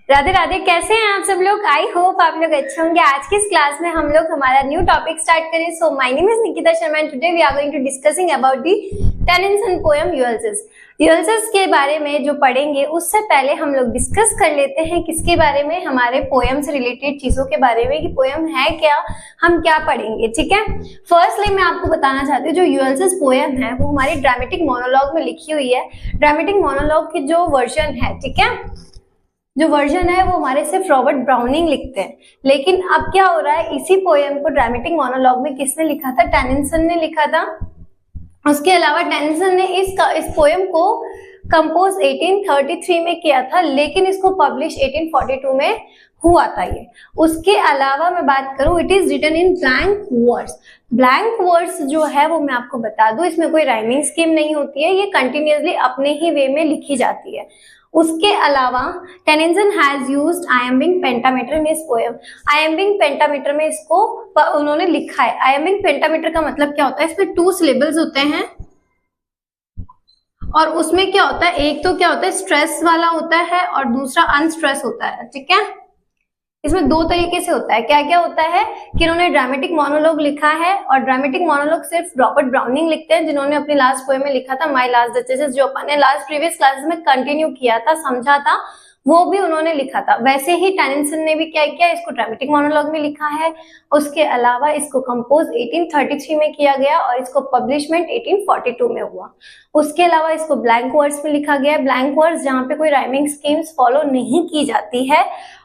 राधे राधे। कैसे हैं आप सब लोग? आई होप आप लोग अच्छे होंगे। आज की इस क्लास में हम लोग हमारा न्यू टॉपिक स्टार्ट करें। So my name is Nikita Sharma and today we are going to discussing about the Tennyson poem Ulysses. Ulysses के बारे में जो पढ़ेंगे उससे पहले हम लोग डिस्कस कर लेते हैं किसके बारे में, हमारे पोएम से रिलेटेड चीजों के बारे में कि पोएम है क्या, हम क्या पढ़ेंगे। ठीक है, फर्स्टली मैं आपको बताना चाहती हूँ जो यूल्यस पोएम है वो हमारी ड्रामेटिक मोनोलॉग में लिखी हुई है। ड्रामेटिक मोनोलॉग की जो वर्जन है, ठीक है, जो वर्जन है वो हमारे सिर्फ रॉबर्ट ब्राउनिंग लिखते हैं। लेकिन अब क्या हो रहा है, इसी पोएम को ड्रामेटिक मोनोलॉग में किसने लिखा था? टेनिसन ने लिखा था। उसके अलावा टेनिसन ने इस पोएम को कंपोज 1833 में किया था, लेकिन इसको पब्लिश 1842 में हुआ था ये। उसके अलावा मैं बात करूं, it is written in blank verse. Blank verse जो है वो मैं आपको बता दूं, इसमें कोई राइमिंग स्कीम नहीं होती है, ये कंटिन्यूअसली अपने ही वे में लिखी जाती है। उसके अलावा Tennyson has used iambic pentameter in इस पोएम। आयम्बिक पेंटामीटर में इसको उन्होंने लिखा है। आयम्बिक पेंटामीटर का मतलब क्या होता है, इसमें 2 सिलेबल्स होते हैं और उसमें क्या होता है, एक तो क्या होता है स्ट्रेस वाला होता है और दूसरा अनस्ट्रेस होता है। ठीक है, इसमें 2 तरीके से होता है। क्या क्या होता है कि इन्होंने ड्रामेटिक मोनोलॉग लिखा है, और ड्रामेटिक मोनोलॉग सिर्फ रॉबर्ट ब्राउनिंग लिखते हैं, जिन्होंने अपनी लास्ट पोएम में लिखा था माय लास्ट डचेस, जो अपन ने लास्ट प्रीवियस क्लासेस में कंटिन्यू किया था, समझा था, वो भी उन्होंने लिखा था। वैसे ही टेनिसन ने भी क्या किया, इसको ड्रामेटिक मोनोलॉग में लिखा है। उसके अलावा इसको कंपोज 1833 में किया गया और इसको पब्लिशमेंट 1842 में हुआ। उसके अलावा इसको ब्लैंक वर्स में लिखा गया। ब्लैंक वर्स जहाँ पे कोई राइमिंग स्कीम्स फॉलो नहीं की जाती है।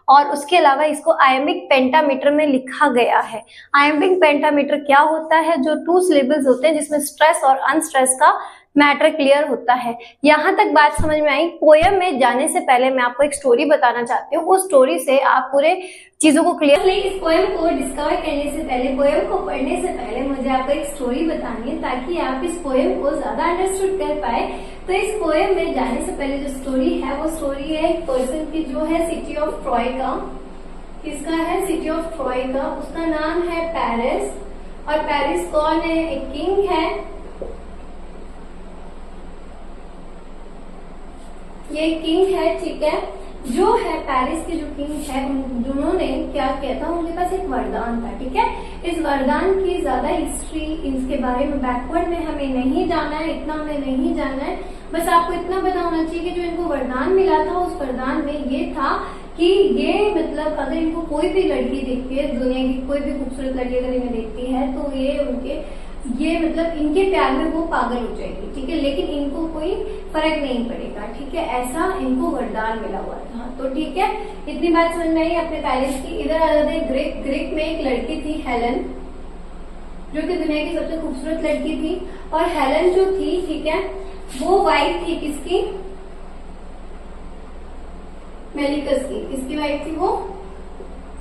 और उसके अलावा इसको आयम्बिक पेंटामीटर में लिखा गया है। आयम्बिक पेंटामीटर क्या होता है, जो 2 सिलेबल्स होते हैं जिसमें स्ट्रेस और अनस्ट्रेस का मैटर क्लियर होता है। यहाँ तक बात समझ में आई। पोएम में जाने से पहले मैं आपको एक स्टोरी बताना चाहती हूँ, उस स्टोरी से आप पूरे चीजों को क्लियर। इस पोएम को डिस्कवर करने से पहले, पोएम को पढ़ने से पहले मुझे आपको एक स्टोरी बतानी है ताकि आप इस पोएम को ज्यादा अंडरस्टूड कर पाए। तो इस पोएम में जाने से पहले जो स्टोरी है वो स्टोरी है एक पर्सन की, जो है सिटी ऑफ ट्रॉय का। किसका है? सिटी ऑफ ट्रॉय का। उसका नाम है पेरिस। और पेरिस कौन है? एक किंग है। ये किंग है, ठीक है। जो है पेरिस के जो किंग है, उन्होंने क्या किया था, उनके पास एक वरदान था। ठीक है, इस वरदान की ज्यादा हिस्ट्री, इसके बारे में बैकवर्ड में हमें नहीं जाना है, इतना हमें नहीं जानना है। बस आपको इतना पता होना चाहिए कि जो इनको वरदान मिला था, उस वरदान में ये था कि ये मतलब अगर इनको कोई भी लड़की देखती है, दुनिया की कोई भी खूबसूरत लड़की अगर इन्हें देखती है, तो ये मतलब इनके प्यार में वो पागल हो जाएगी। ठीक है, लेकिन इनको कोई फर्क नहीं पड़ेगा। ठीक है, ऐसा इनको वरदान मिला हुआ था। तो ठीक है, इतनी बात समझ में आई अपने पेरिस की। इधर आ जाते हैं ग्रीक। ग्रीक में एक लड़की थी हेलन, जो कि दुनिया की सबसे खूबसूरत लड़की थी। और हेलन जो थी, ठीक है, वो वाइफ थी किसकी? मेलिकस की। किसकी वाइफ थी वो?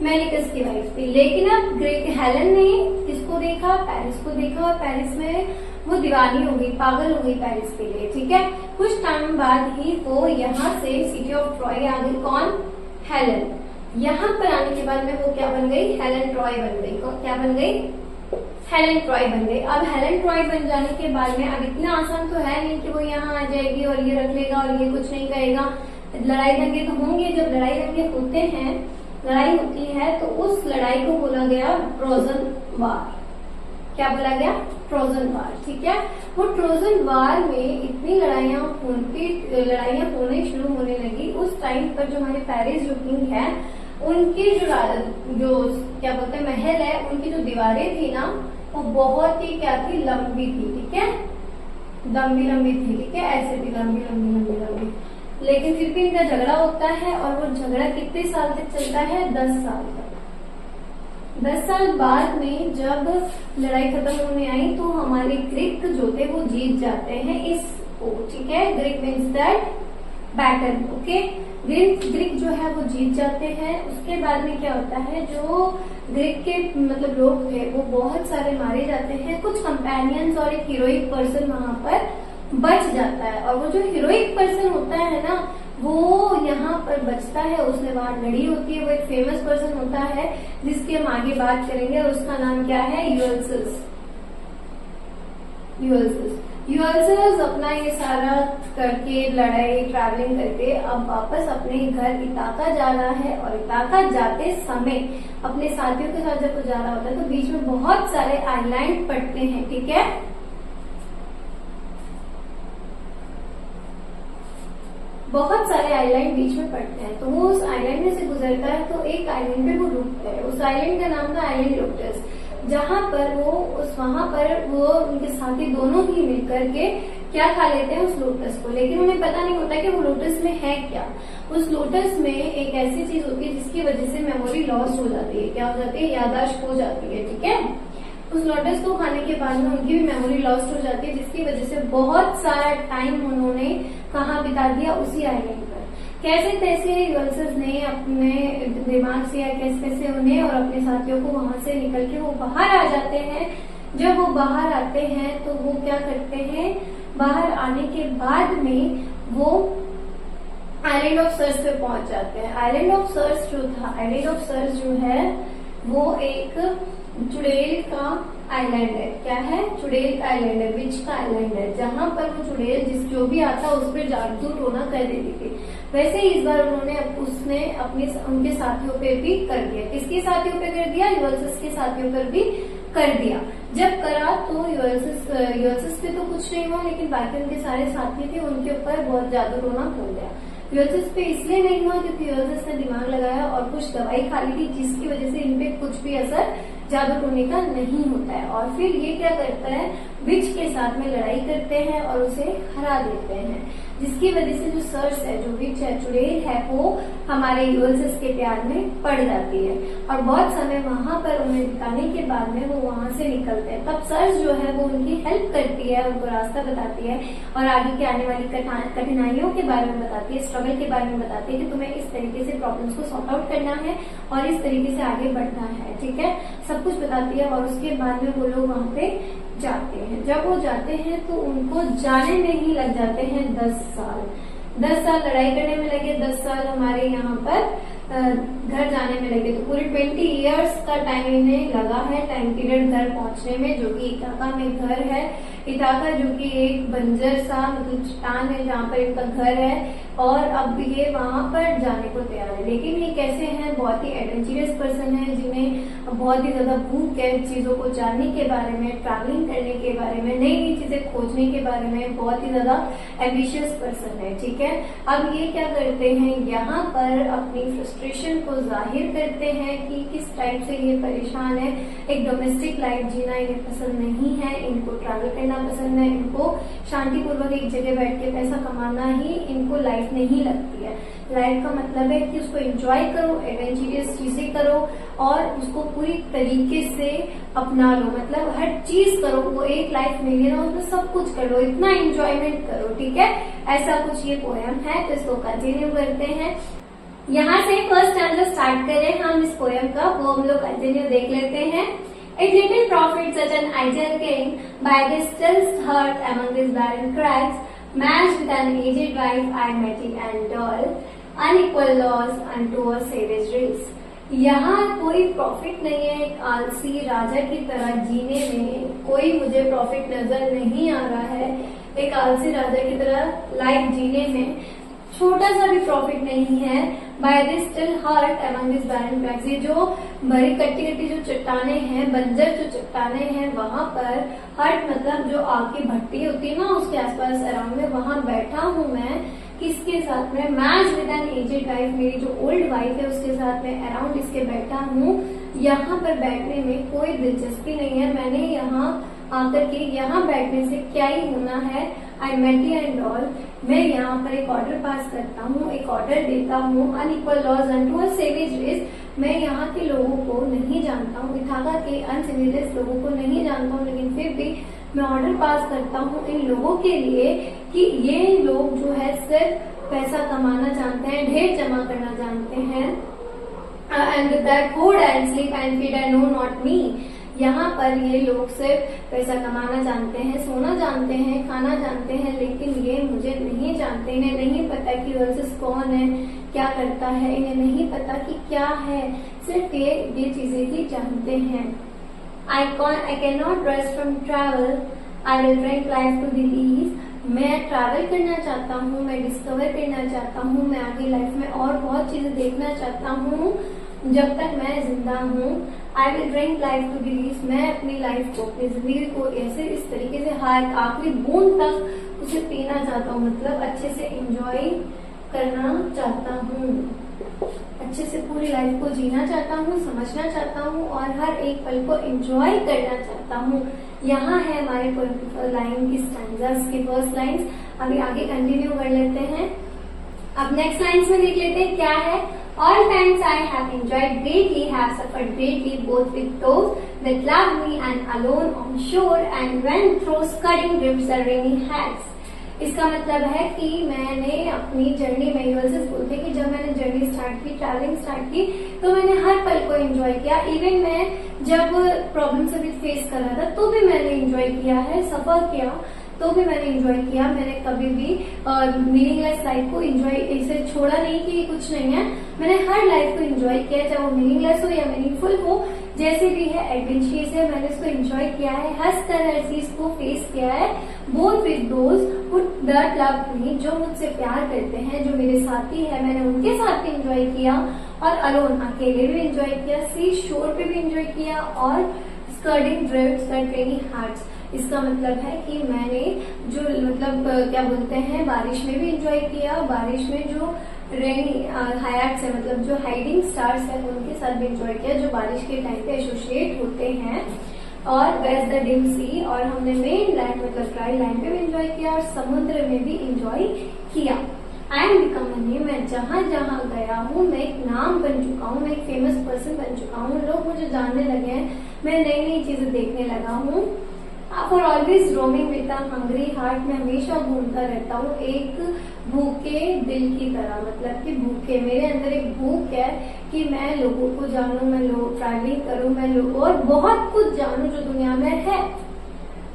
मेलिकस की वाइफ थी। लेकिन अब ग्रीक हेलन ने किसको देखा? पेरिस को देखा, और पेरिस में वो दीवानी हो गई, पागल हो गई पेरिस के लिए। ठीक है, कुछ टाइम बाद ही वो यहाँ से सिटी ऑफ ट्रॉय आ गई। कौन? हेलन। यहाँ पर आने के बाद में वो क्या बन गई? हेलन ट्रॉय बन गई। क्या बन गई? हेलन ट्रॉय बन गई। अब हेलन ट्रॉय बन जाने के बाद में अब इतना आसान तो है नहीं कि वो यहाँ आ जाएगी और ये रख लेगा और ये कुछ नहीं करेगा। लड़ाई दंगे तो होंगे। जब लड़ाई दंगे होते हैं, लड़ाई होती है, तो उस लड़ाई को बोला गया ट्रोजन वार। क्या बोला गया? Trojan war. ठीक है, वो ट्रोजन वार में इतनी लड़ाइयां होने शुरू होने लगी। उस टाइम पर जो हमारे पेरिस जो किंग है, उनकी जो क्या बोलते हैं महल है, उनकी जो दीवारें थी ना, वो बहुत ही क्या थी? लंबी थी। ठीक है, लंबी थी। ठीक है, ऐसे थी, लंबी। लेकिन फिर भी इनका झगड़ा होता है, और वो झगड़ा कितने साल तक चलता है? 10 साल तक। 10 साल बाद में जब लड़ाई खत्म होने आई, तो हमारे ग्रीक जो थे वो जीत जाते हैं इसको। ठीक है, Greek means that battle. Okay, Greek जो है वो जीत जाते हैं। उसके बाद में क्या होता है, जो ग्रीक के मतलब लोग थे वो बहुत सारे मारे जाते हैं। कुछ कंपेनियंस और एक हीरोइक पर्सन वहां पर बच जाता है। और वो जो हीरोइक पर्सन होता है ना, वो यहाँ पर बचता है। उसने वहां लड़ी होती है। वो एक फेमस पर्सन होता है जिसकी हम आगे बात करेंगे, और उसका नाम क्या है? यूल्यस। यूअल्सर्स अपना ये सारा करके, लड़ाई ट्रैवलिंग करके अब वापस अपने घर इताका जा रहा है, और इताका जाते समय अपने साथियों के साथ जब वो जा रहा होता है तो बीच में बहुत सारे आइलैंड पड़ते हैं, ठीक है। बहुत सारे आइलैंड बीच में पड़ते हैं, तो वो उस आइलैंड में से गुजरता है तो एक आइलैंड पे वो रुकता है। उस आइलैंड का नाम था आइलैंड लोटस, जहां पर वहां पर वो उनके साथी दोनों ही मिलकर के क्या खा लेते हैं, उस लोटस को। लेकिन उन्हें पता नहीं होता कि वो लोटस में है क्या। उस लोटस में एक ऐसी चीज होती है जिसकी वजह से मेमोरी लॉस हो जाती है। क्या हो जाती है? याददाश्त खो जाती है, ठीक है। उस लोटस को खाने के बाद में उनकी भी मेमोरी लॉस्ट हो जाती है, जिसकी वजह से बहुत सारा टाइम उन्होंने कहाँ बिता दिया, उसी आइलैंड पर। कैसे तैसे यूअल्सर्स ने अपने दिमाग से या कैसे कैसे उन्हें और अपने साथियों को वहां से निकल के वो बाहर आ जाते हैं। जब वो बाहर आते हैं तो वो क्या करते हैं, बाहर आने के बाद में वो आइलैंड ऑफ सर्स पे पहुंच जाते हैं। आइलैंड ऑफ सर्स जो था, आइलैंड ऑफ सर्स जो है वो एक चुड़ैल का आइलैंड है। क्या है? चुड़ैल का आइलैंड है, विच का आइलैंड है, जहां पर वो चुड़ैल जो भी आता उस पर जादू टोना कर देती थी। वैसे ही इस बार उसने उनके साथियों पे भी कर दिया। किसके साथियों पे कर दिया? यूअल्सस के साथियों पर भी कर दिया। जब करा तो यूअल्सस पे तो कुछ नहीं हुआ, लेकिन बाकी उनके सारे साथी थे उनके ऊपर बहुत जादू टोना हो गया। यूअल्सस पे इसलिए नहीं हुआ क्योंकि यूअल्सस ने दिमाग लगाया और कुछ दवाई खा ली थी, जिसकी वजह से इनपे कुछ भी असर जादू टोने का नहीं होता है। और फिर ये क्या करता है, विच के साथ में लड़ाई करते हैं और उसे हरा देते हैं, जिसकी वजह से जो सर्स है, जो विच है, चुड़ैल है, वो हमारे यूअल्सस के प्यार में पड़ जाती है। और बहुत समय वहां पर उन्हें बिताने के बाद में वो वहां से निकलते हैं। तब सर्स जो है वो उनकी हेल्प करती है, उनको रास्ता बताती है और आगे की आने वाली कठिनाइयों के बारे में बताती है, स्ट्रगल के बारे में बताती है कि तुम्हें इस तरीके से प्रॉब्लम्स को सॉर्ट आउट करना है और इस तरीके से आगे बढ़ना है, ठीक है। सब कुछ बताती है और उसके बाद में वो लोग वहां पे जाते हैं। जब वो जाते हैं तो उनको जाने में ही लग जाते हैं 10 साल। 10 साल लड़ाई करने में लगे, 10 साल हमारे यहाँ पर घर जाने में लगे। तो पूरे 20 इयर्स का टाइम इन्हें लगा है, टाइम पीरियड घर पहुंचने में, जो कि इताका में घर है। इताका जो कि एक बंजर सा मतलब चट्टान है जहाँ पर इनका घर है, और अब ये वहां पर जाने को तैयार है। लेकिन ये कैसे हैं, बहुत ही एडवेंचरस पर्सन है, जिन्हें बहुत ही ज्यादा भूख है चीजों को जानने के बारे में, ट्रैवलिंग करने के बारे में, नई नई चीजें खोजने के बारे में, बहुत ही ज्यादा एम्बिशियस पर्सन है, ठीक है। अब ये क्या करते हैं, यहाँ पर अपनी फ्रस्ट्रेशन को जाहिर करते हैं कि किस टाइप से ये परेशान है। एक डोमेस्टिक लाइफ जीना इन्हें पसंद नहीं है, इनको ट्रैवल करना पसंद है, इनको शांतिपूर्वक एक जगह बैठ के पैसा कमाना ही इनको लाइफ नहीं लगती है। लाइफ का मतलब है कि उसको एंजॉय करो, एडवेंचरस चीजें करो और उसको पूरी तरीके से अपना लो, मतलब हर चीज करो। वो एक लाइफ मिली है ना, उसमें सब कुछ कर लो, इतना एंजॉयमेंट करो, ठीक है। ऐसा कुछ ये पोयम है, तो इसको कंटिन्यू करते हैं। यहाँ से फर्स्ट स्टैंजा स्टार्ट करें हम इस पोयम का, वो हम लोग कंटिन्यू देख लेते हैं। A little prophet, such an ideal king, by this still heart among these barren crags, matched with an aged wife, I met and all, unequal laws unto a savage race. यहाँ कोई profit नहीं है, एक आलसी राजा की तरह जीने में कोई मुझे प्रॉफिट नजर नहीं आ रहा है। एक आलसी राजा की तरह लाइफ जीने में छोटा सा भी प्रॉफिट नहीं है। By this still heart among this barren crags, ये जो बड़ी कट्टी कट्टी जो चट्टाने हैं, बंजर जो चट्टाने हैं, वहां पर हर्ट मतलब जो आग की भट्टी होती है ना, उसके आसपास अराउंड में वहां बैठा हूँ मैं। किसके साथ में? Match with an aged wife, मेरी जो ओल्ड वाइफ है उसके साथ में अराउंड इसके बैठा हूँ। यहाँ पर बैठने में कोई दिलचस्पी नहीं है, मैंने यहाँ आकर के यहाँ बैठने से क्या ही होना है। आई मेट एंड ऑल, मैं यहाँ पर एक ऑर्डर पास करता हूँ, एक ऑर्डर देता हूँ। अनइक्वल लॉज अनटू अ सेवेज रेस, मैं यहाँ के लोगों को नहीं जानता हूँ, इताका के अनसिविलाइज्ड लोगों को नहीं जानता हूँ, लेकिन फिर भी मैं ऑर्डर पास करता हूँ इन लोगों के लिए कि ये लोग जो है सिर्फ पैसा कमाना जानते हैं, ढेर जमा करना जानते हैं। And that food and sleep and feed and no not me, यहाँ पर ये लोग सिर्फ पैसा कमाना जानते हैं, सोना जानते हैं, खाना जानते हैं, लेकिन ये मुझे नहीं जानते। इन्हें नहीं पता कि यूअल्सस कौन है, क्या करता है, इन्हें नहीं पता कि क्या है, सिर्फ ये चीजें ही जानते हैं। I cannot rest from travel, I will dream life to release, मैं ट्रैवल करना चाहता हूँ, मैं डिस्कवर करना चाहता हूँ, मैं आगे लाइफ में और बहुत चीजें देखना चाहता हूँ जब तक मैं जिंदा हूँ। I will drink life to release, मैं अपनी लाइफ को, अपनी जिंदगी को ऐसे इस तरीके से हर आखिरी बूंद तक उसे पीना चाहता हूँ, मतलब अच्छे से एंजॉय करना चाहता हूँ, अच्छे से पूरी लाइफ को जीना चाहता हूँ, समझना चाहता हूँ और हर एक पल को एंजॉय करना चाहता हूँ। यहाँ है हमारे लाइन की स्टैंजास की फर्स्ट लाइंस। अभी आगे कंटिन्यू कर लेते हैं। अब नेक्स्ट लाइंस में देख लेते हैं क्या है। All times I have enjoyed greatly, have suffered greatly, both with those that loved me and alone on shore, and when through scudding drifts the rainy hags. इसका मतलब है कि मैंने अपनी जर्नी में, यूएसएस बोलते हैं कि जब मैंने जर्नी स्टार्ट की, ट्रैवलिंग स्टार्ट की, तो मैंने हर पल को एंजॉय किया। इवन मैं जब प्रॉब्लम से भी फेस कर रहा था तो भी मैंने एंजॉय किया है, सफर किया तो भी मैंने एंजॉय किया। मैंने कभी भी मीनिंगलेस लाइफ को एंजॉय ऐसे छोड़ा नहीं कि कुछ नहीं है, मैंने हर लाइफ को एंजॉय किया, चाहे वो मीनिंगलेस हो या मीनिंगफुल हो, जैसे भी है, एडवेंचरस है, मैंने इसको एंजॉय किया है, हंसकर हर चीज को फेस किया है। Both with those who that love me, जो मुझसे प्यार करते हैं, जो मेरे साथी है, मैंने उनके साथ भी एंजॉय किया, और अलोन, अकेले भी एंजॉय किया, सी शोर पे भी एंजॉय किया, और स्कर्डिंग ड्रिफ्ट्स दैट रेनी हार्ट्स। इसका मतलब है कि मैंने जो मतलब क्या बोलते हैं, बारिश में भी एंजॉय किया, बारिश में जो रेनी हायाट्स है, मतलब जो हाइडिंग स्टार्स है, उनके साथ भी एंजॉय किया, जो बारिश के टाइम पे एसोसिएट होते हैं, और वेस्ट द डिम सी, और हमने मेन लैंड मतलब ड्राई लैंड पे भी एंजॉय किया, और समुद्र में भी एंजॉय किया। I am become a name, मैं जहां जहां गया हूँ मैं एक नाम बन चुका हूँ, मैं एक फेमस पर्सन बन चुका हूँ, लोग मुझे जानने लगे हैं, मैं नई नई चीजें देखने लगा हूँ। For always roaming with a hungry heart, मैं हमेशा घूमता रहता हूँ एक भूखे दिल की तरह, मतलब कि भूखे, मेरे अंदर एक भूख है कि मैं लोगों को जानूं, मैं ट्रैवलिंग करूं, मैं लोगों और बहुत कुछ जानूं जो दुनिया में है।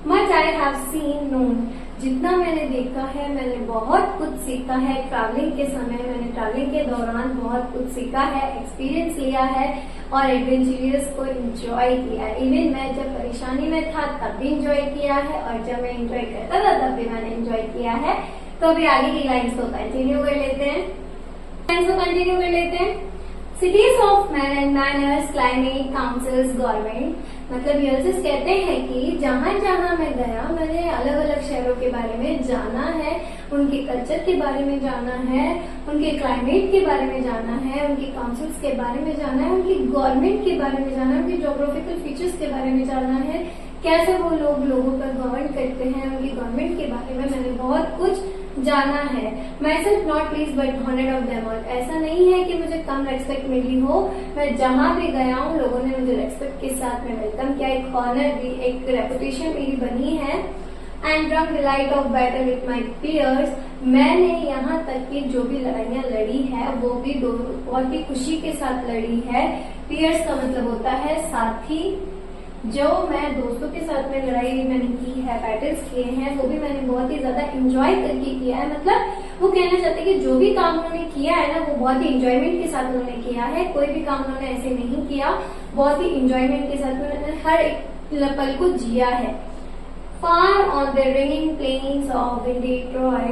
Much I have seen known, जितना मैंने देखा है, मैंने बहुत कुछ सीखा है ट्रैवलिंग के समय, मैंने ट्रैवलिंग के दौरान बहुत कुछ सीखा है, एक्सपीरियंस लिया है और एडवेंचरस को एंजॉय किया है। इवन मैं जब परेशानी में था तब भी एंजॉय किया है, और जब मैं एंजॉय करता था तब भी मैंने एंजॉय किया है। तो अभी आगे की लाइन्स को कंटिन्यू कर लेते हैं, cities of manners, climate, councils, government, मतलब यूएसएस कहते हैं कि जहां जहां मैं गया, मैंने अलग अलग शहरों के बारे में जाना है, उनके कल्चर के बारे में जाना है, उनके क्लाइमेट के बारे में जाना है, उनके काउंसिल्स के बारे में जाना है, उनकी गवर्नमेंट के बारे में जाना है, उनकी ज्योग्राफिकल फीचर्स के बारे में जाना है, कैसे वो लोगों पर गवर्न करते हैं, उनकी गवर्नमेंट के बारे में मैंने बहुत कुछ जाना है। My self not least but honoured of them all, ऐसा नहीं है कि मुझे कम रेस्पेक्ट मिली हो, मैं जहां भी गया हूँ लोगों ने मुझे रेस्पेक्ट के साथ में वेलकम किया, एक ऑनर भी, एक रेपुटेशन मेरी बनी है। And drunk delight of battle with my piers, मैंने यहाँ तक की जो भी लड़ाइयाँ लड़ी है वो भी बहुत ही खुशी के साथ लड़ी है। पियर्स का मतलब होता है साथी, जो मैं दोस्तों के साथ में लड़ाई मैंने की है, बैटल्स किए हैं, वो भी मैंने बहुत ही ज्यादा एंजॉय करके किया है। मतलब वो कहना चाहते हैं कि जो भी काम उन्होंने किया है ना, वो बहुत ही एंजॉयमेंट के साथ उन्होंने किया है, कोई भी काम उन्होंने ऐसे नहीं किया, बहुत ही एंजॉयमेंट के साथ उन्होंने हर एक पल को जिया है। Far on the ringing plains of windy Troy,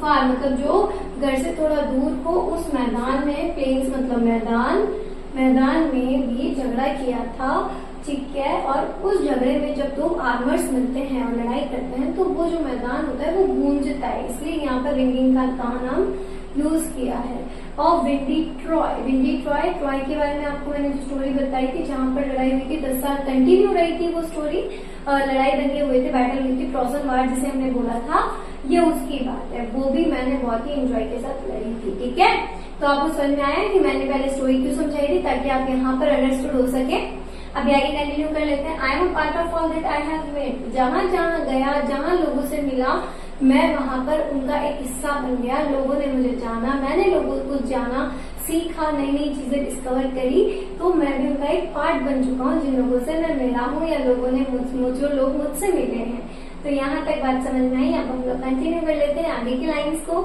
far मतलब जो घर से थोड़ा दूर हो उस मैदान में, प्लेन्स मतलब मैदान में भी झगड़ा किया था, ठीक है। और उस झगड़े में जब दो आर्मर्स मिलते हैं और लड़ाई करते हैं तो वो जो मैदान होता है वो गूंजता है, इसलिए यहाँ पर रिंगिंग का नाम यूज किया है। और विंडी ट्रॉय के बारे में आपको मैंने जो स्टोरी बताई थी, जहाँ पर लड़ाई हुई थी, 10 साल कंटिन्यू रही थी वो स्टोरी, लड़ाई दंगे हुए थे, बैटल हुई थी, ट्रोजन वार जिसे हमने बोला था, ये उसकी बात है, वो भी मैंने बहुत ही एंजॉय के साथ लड़ी थी, ठीक है। तो आपको समझ में आया कि मैंने पहले स्टोरी क्यों समझाई थी, ताकि आप यहाँ पर अंडरस्टूड हो सके। अभी आगे कंटिन्यू कर लेते हैं। I am part of all that I have met, जहां जहां गया, जहां लोगों से मिला, मैं वहां पर उनका एक हिस्सा बन गया, लोगों ने मुझे जाना, मैंने लोगों को जाना, सीखा, नई नई चीजें डिस्कवर करी, तो मैं भी उनका एक पार्ट बन चुका हूँ, जिन लोगों से मैं मिला हूँ या लोगों ने जो लोग मुझसे मिले हैं। तो यहाँ तक बात समझ में आई। अब हम लोग कंटिन्यू कर लेते हैं आगे की लाइन्स को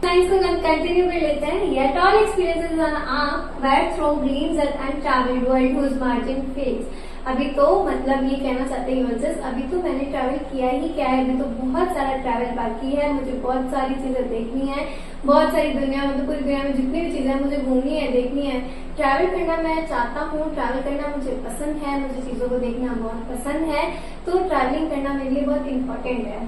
कंटिन्यू कर लेते हैं। Yet all experiences an arc where through gleams and traveled world whose margin fades, अभी तो मतलब ये कहना चाहते हैं यूजर्स, अभी तो मैंने ट्रैवल किया ही क्या है, अभी तो बहुत सारा ट्रैवल बाकी है, मुझे बहुत सारी चीजें देखनी है, बहुत सारी दुनिया मतलब पूरी दुनिया में जितनी भी चीजें मुझे घूमनी है, देखनी है। ट्रैवल करना मैं चाहता हूँ, ट्रैवल करना मुझे पसंद है, मुझे चीजों को देखना बहुत पसंद है, तो ट्रैवलिंग करना मेरे लिए बहुत इंपॉर्टेंट है।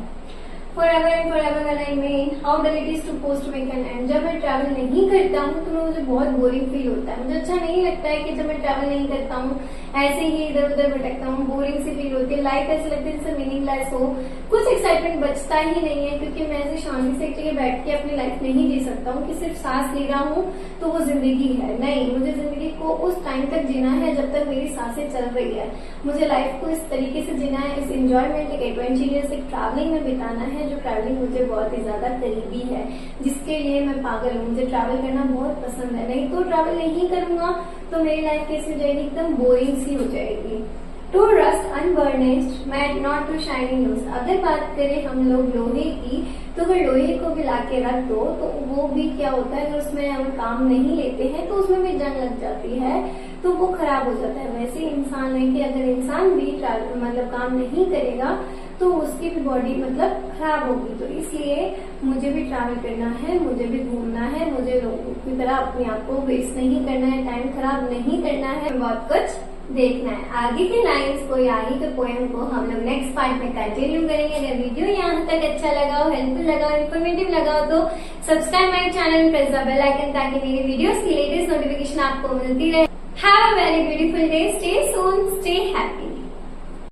Forever and forever when I mean how dull it is to post to make an end। जब मैं ट्रैवल नहीं करता हूँ तो मुझे बहुत बोरिंग फील होता है, मुझे अच्छा नहीं लगता है कि जब मैं ट्रैवल नहीं करता हूँ ऐसे ही इधर उधर भटकता हूँ, बोरिंग सी फील होती है, लाइफ ऐसे लगती है जैसे मीनिंगलेस हो, कुछ एक्साइटमेंट बचता ही नहीं है, क्योंकि मैं ऐसे शांति से एक जगह बैठ के अपनी लाइफ नहीं जी सकता हूँ कि सिर्फ सांस ले रहा हूँ तो वो जिंदगी है। नहीं, मुझे जिंदगी को उस टाइम तक जीना है जब तक मेरी सांसें चल रही है, मुझे लाइफ को इस तरीके से जीना है, इस एंजॉयमेंट एक एडवेंचरस एक ट्रैवलिंग में बिताना है, जो ट्रैवलिंग मुझे बहुत ही ज्यादा करीबी है, जिसके लिए मैं पागल हूँ। मुझे ट्रैवल करना बहुत पसंद है, नहीं तो ट्रैवल नहीं करूंगा तो मेरी लाइफ कैसी हो जाएगी, एकदम बोरिंग सी हो जाएगी। To rust unburnished matt not to shining lose. अगर बात करें हम लोग लोहे की, तो अगर लोहे को भी लाके रख दो तो वो भी क्या होता है, अगर उसमें हम काम नहीं लेते हैं तो उसमें भी जंग लग जाती है, तो वो खराब हो जाता है। वैसे इंसान है कि अगर इंसान भी मतलब काम नहीं करेगा तो उसकी भी बॉडी मतलब खराब होगी। तो इसलिए मुझे भी ट्रैवल करना है, मुझे भी घूमना है, मुझे लोगों की तरह अपने आप को वेस्ट नहीं करना है, टाइम खराब नहीं करना है, बहुत कुछ देखना है। आगे की लाइंस को या आगे के पोएम को हम लोग नेक्स्ट पार्ट में कंटिन्यू करेंगे। अगर वीडियो यहाँ तक अच्छा लगा हो, हेल्पफुल लगा हो, इन्फॉर्मेटिव लगा हो तो subscribe my channel, press the bell icon ताकि मेरी वीडियोस की लेटेस्ट नोटिफिकेशन आपको मिलती रहे। Have a very beautiful day, stay soon, stay happy.